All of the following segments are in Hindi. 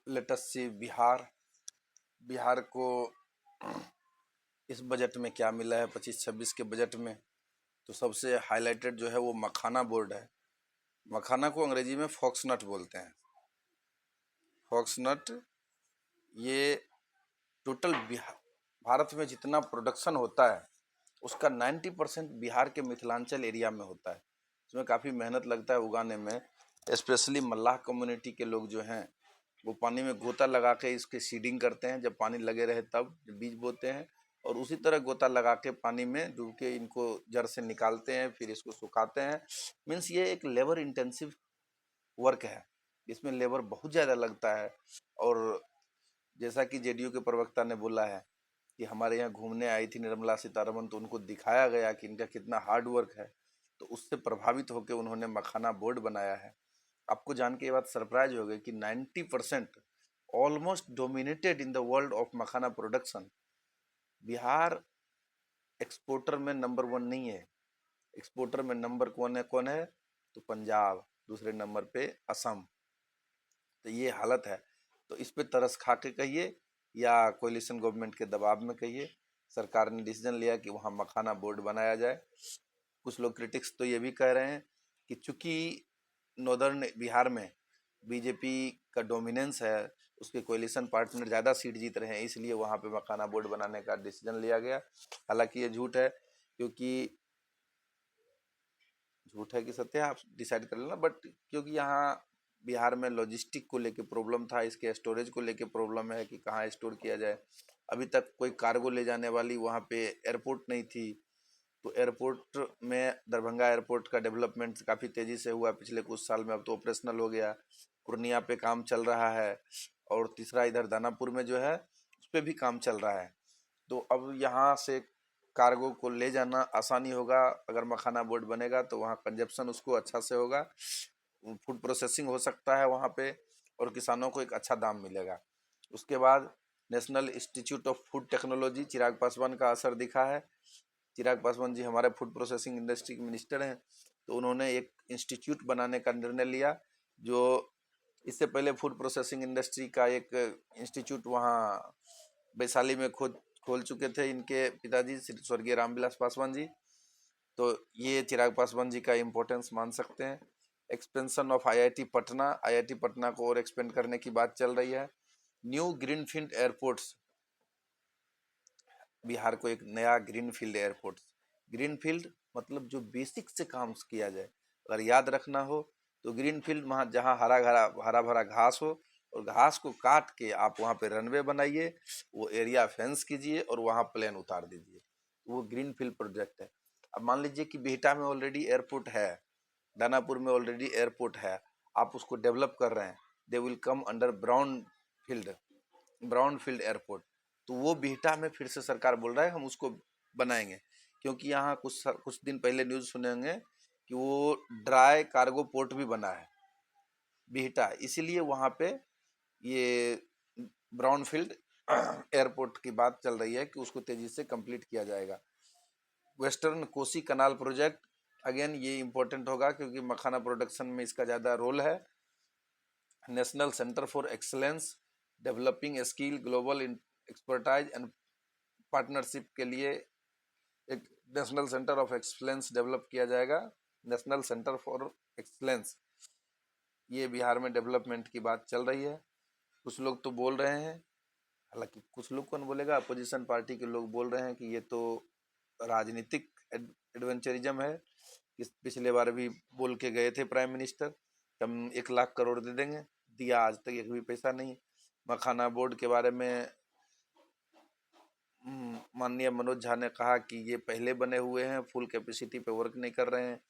लेट अस सी बिहार। बिहार को इस बजट में क्या मिला है 25-26 के बजट में? तो सबसे हाईलाइटेड जो है वो मखाना बोर्ड है। मखाना को अंग्रेजी में फॉक्सनट बोलते हैं। फॉक्सनट ये टोटल बिहार भारत में जितना प्रोडक्शन होता है उसका 90% बिहार के मिथिलांचल एरिया में होता है। इसमें काफ़ी मेहनत लगता है उगाने में। स्पेशली मल्लाह कम्युनिटी के लोग जो हैं वो पानी में गोता लगा के इसके सीडिंग करते हैं, जब पानी लगे रहे तब बीज बोते हैं, और उसी तरह गोता लगा के पानी में डूब के इनको जड़ से निकालते हैं, फिर इसको सुखाते हैं। मीन्स ये एक लेबर इंटेंसिव वर्क है, इसमें लेबर बहुत ज़्यादा लगता है। और जैसा कि जेडीयू के प्रवक्ता ने बोला है कि हमारे यहाँ घूमने आई थी निर्मला सीतारमन, तो उनको दिखाया गया कि इनका कितना हार्ड वर्क है, तो उससे प्रभावित होकर उन्होंने मखाना बोर्ड बनाया है। आपको जान के ये बात सरप्राइज हो गई कि 90% almost dominated in the world of makhana production. Bihar exporter में नंबर 1 नहीं है। एक्सपोर्टर में नंबर कौन है? तो पंजाब, दूसरे नंबर पे असम। तो ये हालत है। तो इस पे तरस खा के कहिए या कोलिशन गवर्नमेंट के दबाव में कहिए, सरकार ने डिसीजन लिया कि वहाँ मखाना बोर्ड बनाया जाए। कुछ लोग क्रिटिक्स तो ये भी कह रहे हैं कि चूंकि नॉर्दर्न बिहार में बीजेपी का डोमिनेंस है, उसके कोलिशन पार्टनर ज़्यादा सीट जीत रहे हैं, इसलिए वहाँ पे मखाना बोर्ड बनाने का डिसीजन लिया गया। हालांकि ये झूठ है, क्योंकि झूठ है कि सत्य है आप डिसाइड कर लेना, बट क्योंकि यहाँ बिहार में लॉजिस्टिक को लेके प्रॉब्लम था, इसके स्टोरेज को लेके प्रॉब्लम है कि कहाँ स्टोर किया जाए। अभी तक कोई कार्गो ले जाने वाली वहाँ पे एयरपोर्ट नहीं थी। तो एयरपोर्ट में दरभंगा एयरपोर्ट का डेवलपमेंट काफ़ी तेज़ी से हुआ पिछले कुछ साल में, अब तो ऑपरेशनल हो गया। पूर्णिया पे काम चल रहा है, और तीसरा इधर दानापुर में जो है उस पर भी काम चल रहा है। तो अब यहाँ से कार्गो को ले जाना आसानी होगा। अगर मखाना बोर्ड बनेगा तो वहाँ कंजप्शन उसको अच्छा से होगा, फूड प्रोसेसिंग हो सकता है वहाँ पे, और किसानों को एक अच्छा दाम मिलेगा। उसके बाद national institute of food technology, Chirag Paswan का असर दिखा है। चिराग पासवान जी हमारे फूड प्रोसेसिंग इंडस्ट्री के मिनिस्टर हैं, तो उन्होंने एक इंस्टीट्यूट बनाने का निर्णय लिया। जो इससे पहले फूड प्रोसेसिंग इंडस्ट्री का एक इंस्टीट्यूट वहाँ वैशाली में खोद खोल चुके थे इनके पिताजी स्वर्गीय रामविलास पासवान जी। तो ये चिराग पासवान जी का इम्पोर्टेंस मान सकते हैं। Expansion of IIT Patna, IIT Patna को और एक्सपेंड करने की बात चल रही है। न्यू ग्रीनफील्ड एयरपोर्ट्स, बिहार को एक नया ग्रीनफील्ड एयरपोर्ट। ग्रीनफील्ड मतलब जो बेसिक से काम किया जाए। अगर याद रखना हो तो ग्रीनफील्ड वहाँ जहाँ हरा भरा घास हो, और घास को काट के आप वहाँ पे रनवे बनाइए, वो एरिया फेंस कीजिए और वहाँ प्लेन उतार दीजिए, वो ग्रीनफील्ड प्रोजेक्ट है। अब मान लीजिए कि बिहटा में ऑलरेडी एयरपोर्ट है, दानापुर में ऑलरेडी एयरपोर्ट है, आप उसको डेवलप कर रहे हैं, they will come under brown field airport. तो वो बिहटा में फिर से सरकार बोल रहा है हम उसको बनाएंगे, क्योंकि यहाँ कुछ दिन पहले न्यूज़ सुने होंगे कि वो ड्राई कार्गो पोर्ट भी बना है बिहटा, इसीलिए वहाँ पे ये ब्राउन फील्ड एयरपोर्ट की बात चल रही है कि उसको तेजी से कंप्लीट किया जाएगा। वेस्टर्न कोसी कनाल प्रोजेक्ट, अगेन ये इंपॉर्टेंट होगा क्योंकि मखाना प्रोडक्शन में इसका ज़्यादा रोल है। National centre for excellence developing skill global expertise and partnership के लिए एक national centre of excellence develop किया जाएगा। नेशनल सेंटर फॉर एक्सलेंस, ये बिहार में डेवलपमेंट की बात चल रही है। कुछ लोग तो बोल रहे हैं, हालांकि कुछ लोग कौन बोलेगा, अपोजिशन पार्टी के लोग बोल रहे हैं कि ये तो राजनीतिक एडवेंचरिज्म है। इस पिछले बार भी बोल के गए थे प्राइम मिनिस्टर, हम 1 लाख करोड़ दे देंगे, दिया आज तक एक भी पैसा नहीं। मखाना बोर्ड के बारे में माननीय मनोज झा ने कहा कि ये पहले बने हुए हैं, फुल कैपेसिटी पे वर्क नहीं कर रहे हैं,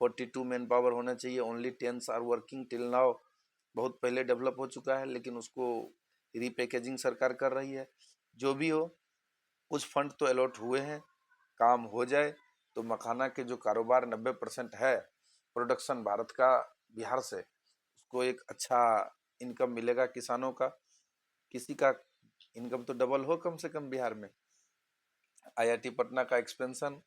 42 मैन पावर होना चाहिए, only 10 are working till now. बहुत पहले डेवलप हो चुका है, लेकिन उसको रीपैकेजिंग सरकार कर रही है। जो भी हो, कुछ फंड तो अलॉट हुए हैं, काम हो जाए तो मखाना के जो कारोबार 90% है प्रोडक्शन भारत का बिहार से, उसको एक अच्छा इनकम मिलेगा किसानों का। किसी का इनकम तो डबल हो कम से कम बिहार में। आईआईटी पटना का expansion,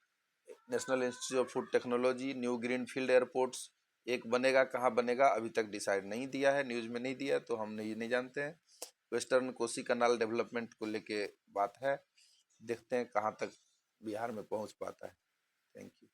national institute of food technology, new greenfield airports, एक बनेगा, कहाँ बनेगा अभी तक डिसाइड नहीं दिया है, न्यूज़ में नहीं दिया, तो हम ये नहीं जानते हैं। वेस्टर्न कोसी कनाल डेवलपमेंट को लेके बात है, देखते हैं कहाँ तक बिहार में पहुंच पाता है। Thank you.